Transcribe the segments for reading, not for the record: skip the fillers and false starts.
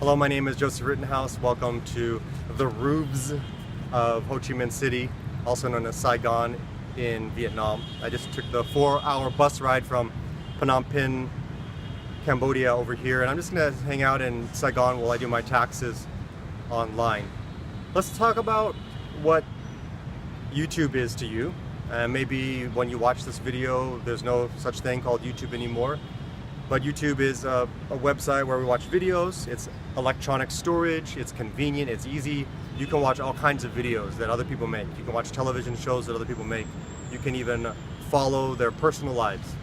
Hello, my name is Joseph Rittenhouse. Welcome to the roofs of Ho Chi Minh City, also known as Saigon in Vietnam. I just took the 4-hour bus ride from Phnom Penh, Cambodia over here, and I'm just gonna hang out in Saigon while I do my taxes online. Let's talk about what YouTube is to you. Maybe when you watch this video, there's no such thing called YouTube anymore. But YouTube is a website where we watch videos. It's electronic storage, it's convenient, it's easy. You can watch all kinds of videos that other people make. You can watch television shows that other people make. You can even follow their personal lives.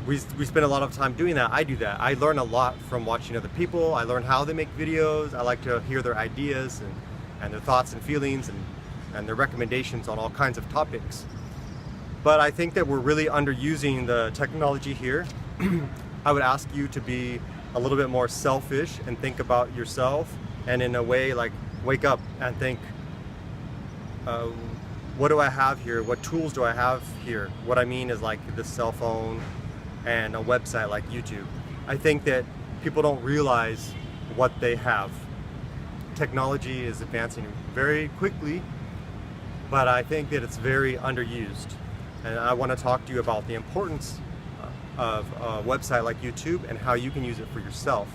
We spend a lot of time doing that. I do that. I learn a lot from watching other people. I learn how they make videos. I like to hear their ideas and their thoughts and feelings and their recommendations on all kinds of topics. But I think that we're really underusing the technology here. I would ask you to be a little bit more selfish and think about yourself, and in a way like wake up and think, what do I have here? What tools do I have here? What I mean is like this cell phone and a website like YouTube. I think that people don't realize what they have. Technology is advancing very quickly, but I think that it's very underused. And I want to talk to you about the importance of a website like YouTube and how you can use it for yourself.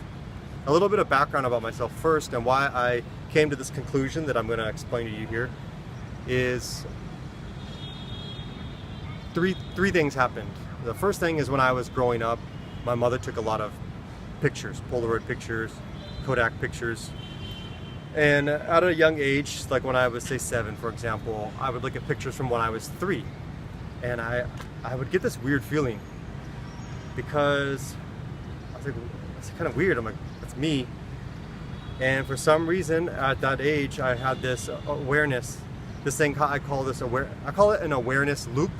A little bit of background about myself first, and why I came to this conclusion that I'm going to explain to you here is three things happened. The first thing is when I was growing up, my mother took a lot of pictures, Polaroid pictures, Kodak pictures. And at a young age, like when I was say 7, for example, I would look at pictures from when I was 3. And I would get this weird feeling because I was like, it's kind of weird. I'm like, that's me. And for some reason at that age, I had this awareness, this thing I call it an awareness loop.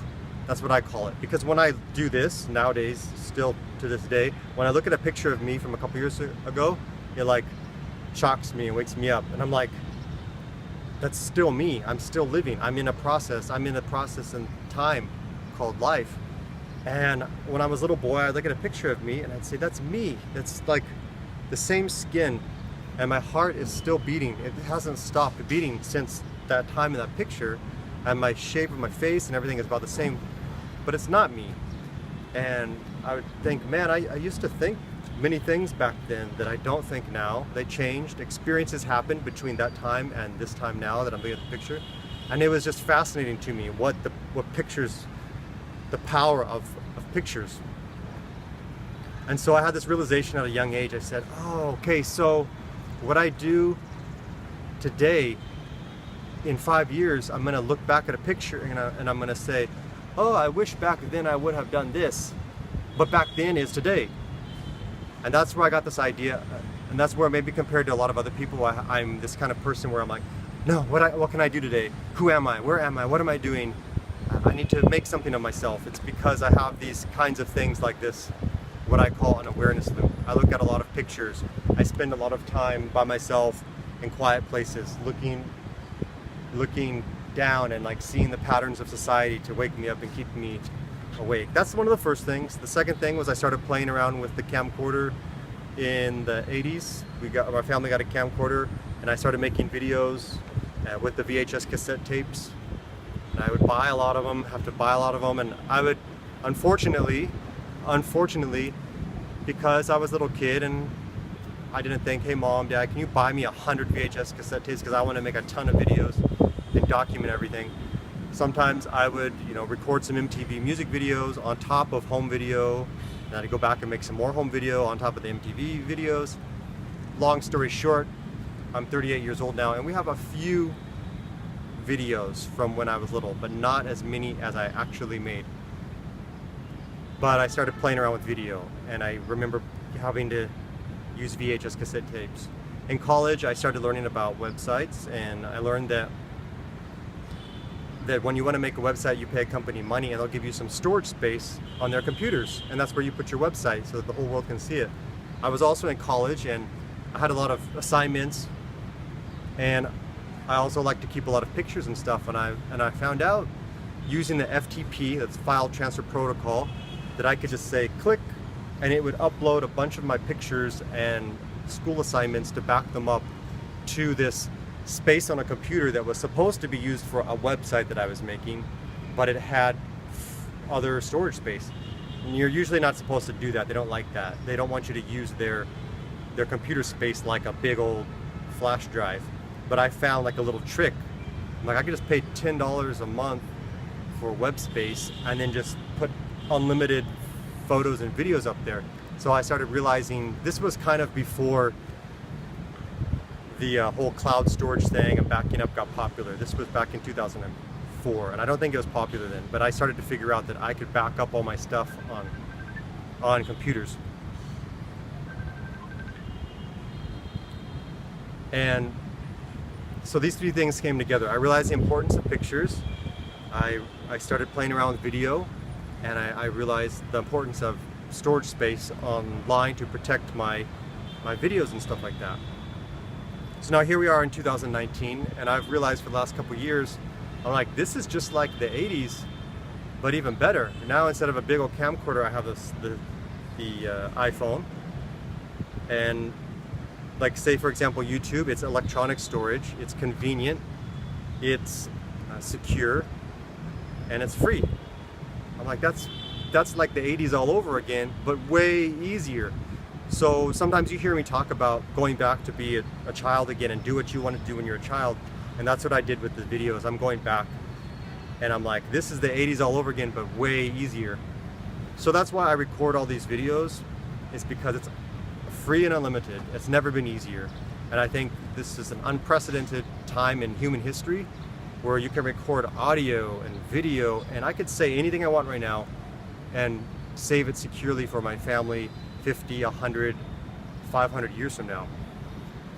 That's what I call it. Because when I do this nowadays, still to this day, when I look at a picture of me from a couple years ago, it like shocks me and wakes me up. And I'm like, that's still me. I'm still living. I'm in a process. I'm in a process in time called life. And when I was a little boy, I'd look at a picture of me and I'd say, that's me. That's like the same skin. And my heart is still beating. It hasn't stopped beating since that time in that picture. And my shape of my face and everything is about the same. But it's not me. And I would think, man, I used to think many things back then that I don't think now. They changed. Experiences happened between that time and this time now that I'm looking at the picture. And it was just fascinating to me what pictures, the power of pictures. And so I had this realization at a young age. I said, oh, okay, so what I do today, in 5 years, I'm gonna look back at a picture and I'm gonna say, oh, I wish back then I would have done this, but back then is today. And that's where I got this idea, and that's where maybe compared to a lot of other people, I'm this kind of person where I'm like, no, what can I do today? Who am I? Where am I? What am I doing? I need to make something of myself. It's because I have these kinds of things like this, what I call an awareness loop. I look at a lot of pictures. I spend a lot of time by myself in quiet places, looking down and like seeing the patterns of society to wake me up and keep me awake. That's one of the first things. The second thing was I started playing around with the camcorder in the 80s. My family got a camcorder and I started making videos with the VHS cassette tapes. And I would buy a lot of them, and I would, unfortunately, because I was a little kid and I didn't think, hey mom, dad, can you buy me 100 VHS cassette tapes because I want to make a ton of videos and document everything. Sometimes I would, record some MTV music videos on top of home video, and I'd go back and make some more home video on top of the MTV videos. Long story short, I'm 38 years old now, and we have a few videos from when I was little, but not as many as I actually made. But I started playing around with video, and I remember having to use VHS cassette tapes. In college, I started learning about websites, and I learned that when you want to make a website, you pay a company money and they'll give you some storage space on their computers, and that's where you put your website so that the whole world can see it. I was also in college and I had a lot of assignments, and I also like to keep a lot of pictures and stuff, and I found out using the FTP, that's file transfer protocol, that I could just say click and it would upload a bunch of my pictures and school assignments to back them up to this space on a computer that was supposed to be used for a website that I was making, but it had other storage space. And you're usually not supposed to do that. They don't like that. They don't want you to use their computer space like a big old flash drive. But I found like a little trick. Like I could just pay $10 a month for web space and then just put unlimited photos and videos up there. So I started realizing this was kind of before the whole cloud storage thing and backing up got popular. This was back in 2004, and I don't think it was popular then, but I started to figure out that I could back up all my stuff on computers. And so these three things came together. I realized the importance of pictures. I started playing around with video, and I realized the importance of storage space online to protect my videos and stuff like that. So now here we are in 2019, and I've realized for the last couple of years, I'm like, this is just like the 80s, but even better. Now instead of a big old camcorder, I have the iPhone, and like say for example YouTube, it's electronic storage, it's convenient, it's secure, and it's free. I'm like, that's like the 80s all over again, but way easier. So sometimes you hear me talk about going back to be a child again and do what you want to do when you're a child, and that's what I did with the videos. I'm going back and I'm like, this is the 80s all over again, but way easier. So that's why I record all these videos, is because it's free and unlimited. It's never been easier. And I think this is an unprecedented time in human history where you can record audio and video, and I could say anything I want right now and save it securely for my family 50, 100, 500 years from now.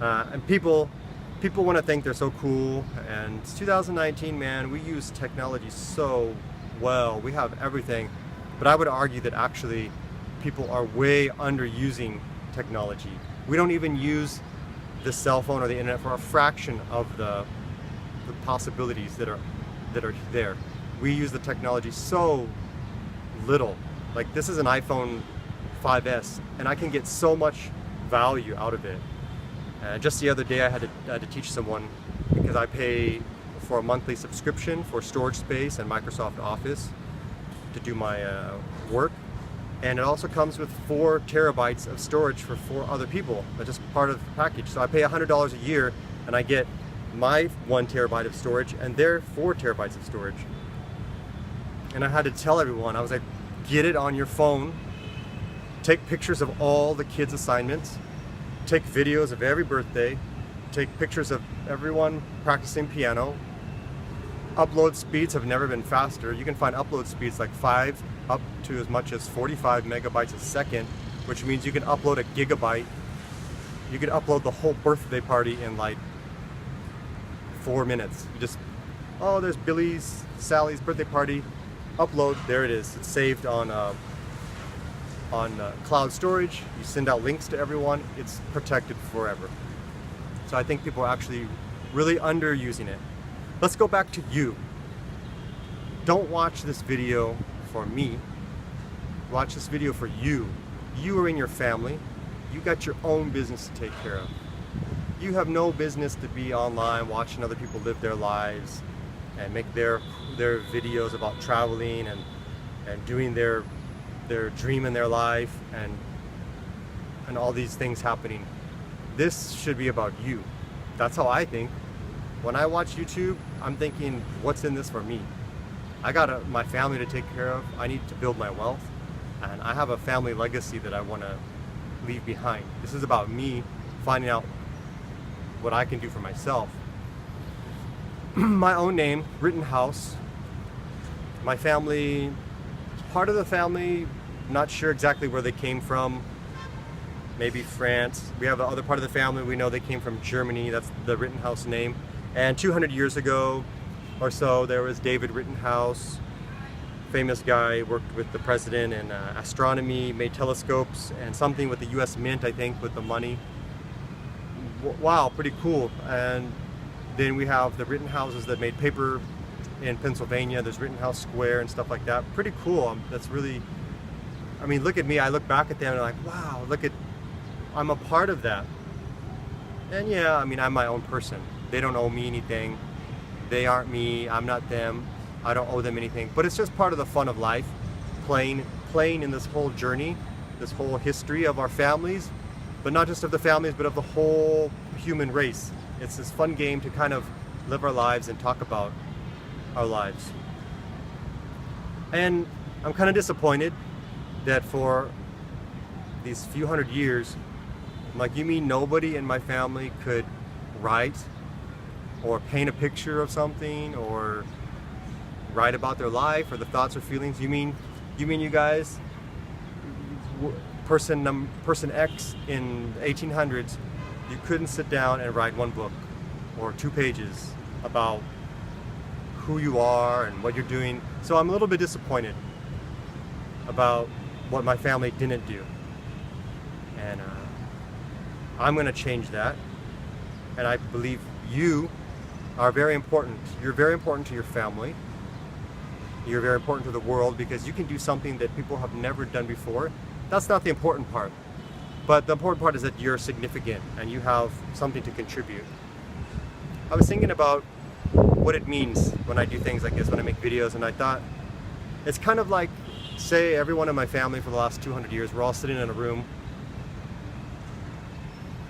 And people want to think they're so cool, and it's 2019, man, we use technology so well, we have everything. But I would argue that actually people are way underusing technology. We don't even use the cell phone or the internet for a fraction of the possibilities that are there. We use the technology so little. Like this is an iPhone 5S, and I can get so much value out of it. Just the other day I had to teach someone, because I pay for a monthly subscription for storage space and Microsoft Office to do my work, and it also comes with 4 terabytes of storage for 4 other people. That's just part of the package. So I pay $100 a year and I get my 1 terabyte of storage and their 4 terabytes of storage. And I had to tell everyone, I was like, get it on your phone, take pictures of all the kids' assignments, take videos of every birthday, take pictures of everyone practicing piano. Upload speeds have never been faster. You can find upload speeds like 5 up to as much as 45 megabytes a second, which means you can upload a gigabyte. You can upload the whole birthday party in like 4 minutes. You just, oh, there's Sally's birthday party. Upload, there it is. It's saved on cloud storage. You send out links to everyone. It's protected forever. So I think people are actually really underusing it. Let's go back to you. Don't watch this video for me. Watch this video for you. You are in your family. You got your own business to take care of. You have no business to be online watching other people live their lives and make their videos about traveling and doing their dream in their life and all these things happening. This should be about you. That's how I think. When I watch YouTube, I'm thinking, what's in this for me? I got my family to take care of. I need to build my wealth, and I have a family legacy that I want to leave behind. This is about me finding out what I can do for myself. My own name, Rittenhouse. My family, part of the family, not sure exactly where they came from. Maybe France. We have the other part of the family, we know they came from Germany. That's the Rittenhouse name. And 200 years ago or so, there was David Rittenhouse, famous guy, worked with the president in astronomy, made telescopes, and something with the US Mint, I think, with the money. Wow, pretty cool. And then we have the Rittenhouses that made paper in Pennsylvania. There's Rittenhouse Square and stuff like that. Pretty cool. That's really, I mean, look at me. I look back at them and I'm like, wow, I'm a part of that. And yeah, I mean, I'm my own person. They don't owe me anything. They aren't me. I'm not them. I don't owe them anything. But it's just part of the fun of life, playing in this whole journey, this whole history of our families, but not just of the families, but of the whole human race. It's this fun game to kind of live our lives and talk about our lives. And I'm kind of disappointed that for these few hundred years, I'm like, you mean nobody in my family could write or paint a picture of something or write about their life or the thoughts or feelings? You mean you guys, person X in the 1800s, you couldn't sit down and write one book or 2 pages about who you are and what you're doing? So I'm a little bit disappointed about what my family didn't do. And I'm going to change that. And I believe you are very important. You're very important to your family. You're very important to the world because you can do something that people have never done before. That's not the important part. But the important part is that you're significant and you have something to contribute. I was thinking about what it means when I do things like this, when I make videos, and I thought it's kind of like, say everyone in my family for the last 200 years, we're all sitting in a room.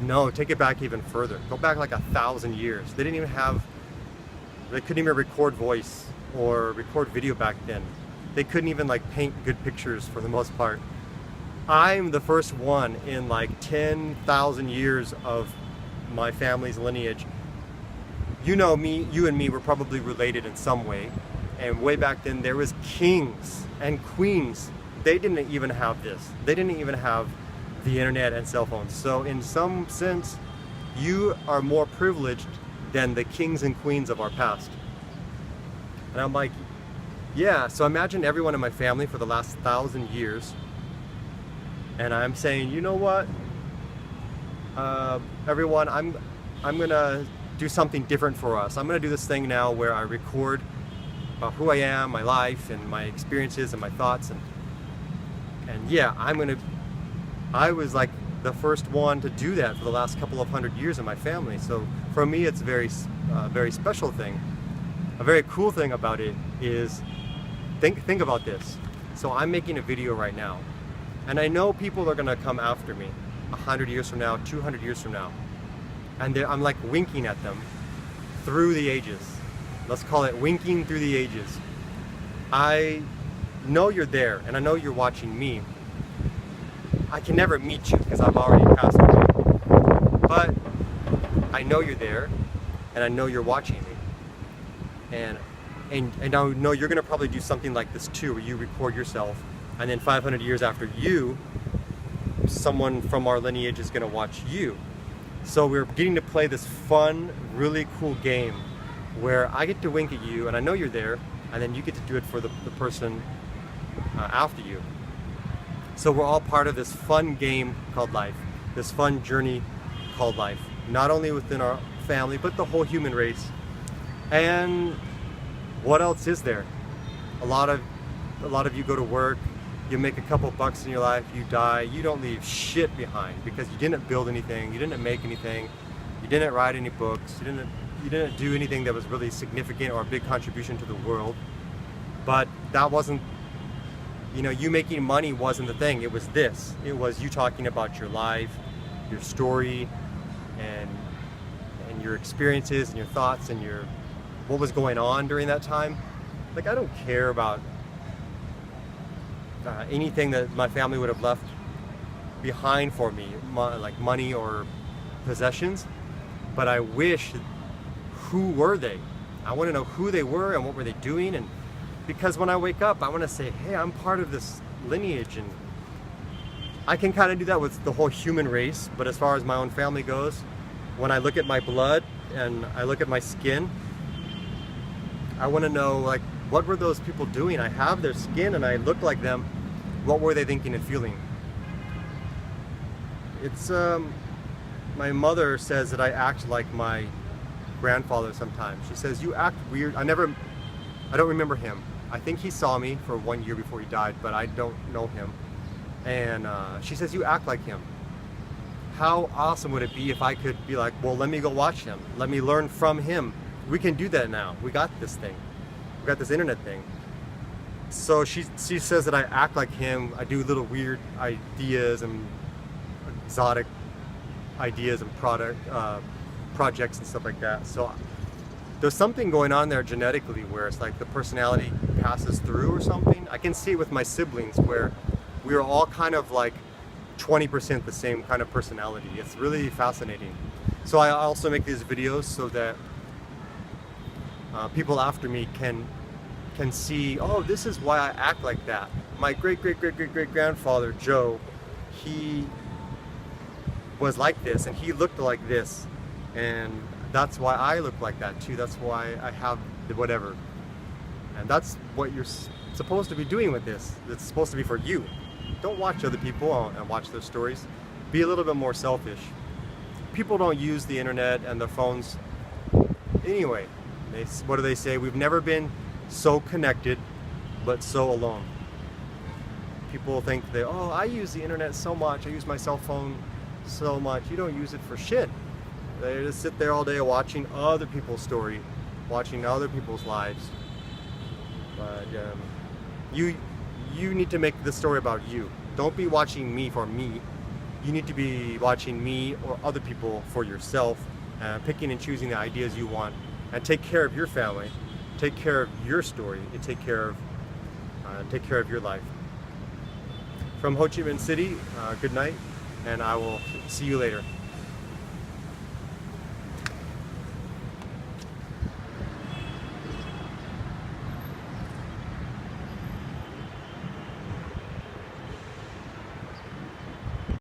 No, take it back even further. Go back like 1,000 years. They couldn't even record voice or record video back then. They couldn't even like paint good pictures for the most part. I'm the first one in like 10,000 years of my family's lineage. You know me, you and me were probably related in some way. And way back then there was kings and queens. They didn't even have this. They didn't even have the internet and cell phones. So in some sense, you are more privileged than the kings and queens of our past. And I'm like, yeah, so imagine everyone in my family for the last 1,000 years. And I'm saying, you know what? Everyone, I'm gonna do something different for us. I'm gonna do this thing now where I record about who I am, my life, and my experiences and my thoughts, and yeah, I was like the first one to do that for the last couple of 100 years in my family. So for me, it's a very special thing. A very cool thing about it is, think about this. So I'm making a video right now, and I know people are gonna come after me 100 years from now, 200 years from now. And I'm like winking at them through the ages. Let's call it winking through the ages. I know you're there and I know you're watching me. I can never meet you because I've already passed away. But I know you're there and I know you're watching me. And I know you're gonna probably do something like this too, where you record yourself and then 500 years after you, someone from our lineage is gonna watch you. So we're getting to play this fun, really cool game where I get to wink at you and I know you're there, and then you get to do it for the person after you. So we're all part of this fun game called life, this fun journey called life, not only within our family, but the whole human race. And what else is there? A lot of you go to work, you make a couple bucks in your life, you die, you don't leave shit behind because you didn't build anything, you didn't make anything, you didn't write any books, you didn't do anything that was really significant or a big contribution to the world. But that wasn't, you making money wasn't the thing. It was this. It was you talking about your life, your story, and your experiences and your thoughts and what was going on during that time. Like, I don't care about anything that my family would have left behind for me, like money or possessions, but I wish, who were they? I want to know who they were and what were they doing, and because when I wake up, I want to say, hey, I'm part of this lineage, and I can kind of do that with the whole human race. But as far as my own family goes, when I look at my blood and I look at my skin, I want to know, like, what were those people doing? I have their skin and I look like them. What were they thinking and feeling? It's, my mother says that I act like my grandfather sometimes. She says, you act weird. I don't remember him. I think he saw me for 1 year before he died, but I don't know him. And she says, you act like him. How awesome would it be if I could be like, well, let me go watch him. Let me learn from him. We can do that now. We got this thing. We got this internet thing. So she says that I act like him. I do little weird ideas and exotic ideas and projects and stuff like that. So there's something going on there genetically where it's like the personality passes through or something. I can see it with my siblings where we are all kind of like 20% the same kind of personality. It's really fascinating. So I also make these videos so that people after me can see, oh, this is why I act like that. My great-great-great-great-great-grandfather, Joe, he was like this and he looked like this. And that's why I look like that too. That's why I have the whatever. And that's what you're supposed to be doing with this. It's supposed to be for you. Don't watch other people and watch their stories. Be a little bit more selfish. People don't use the internet and their phones anyway. What do they say? We've never been so connected, but so alone. People think that, oh, I use the internet so much. I use my cell phone so much. You don't use it for shit. They just sit there all day watching other people's story, watching other people's lives. But you need to make the story about you. Don't be watching me for me. You need to be watching me or other people for yourself, picking and choosing the ideas you want, and take care of your family, take care of your story, and take care of your life. From Ho Chi Minh City, good night, and I will see you later.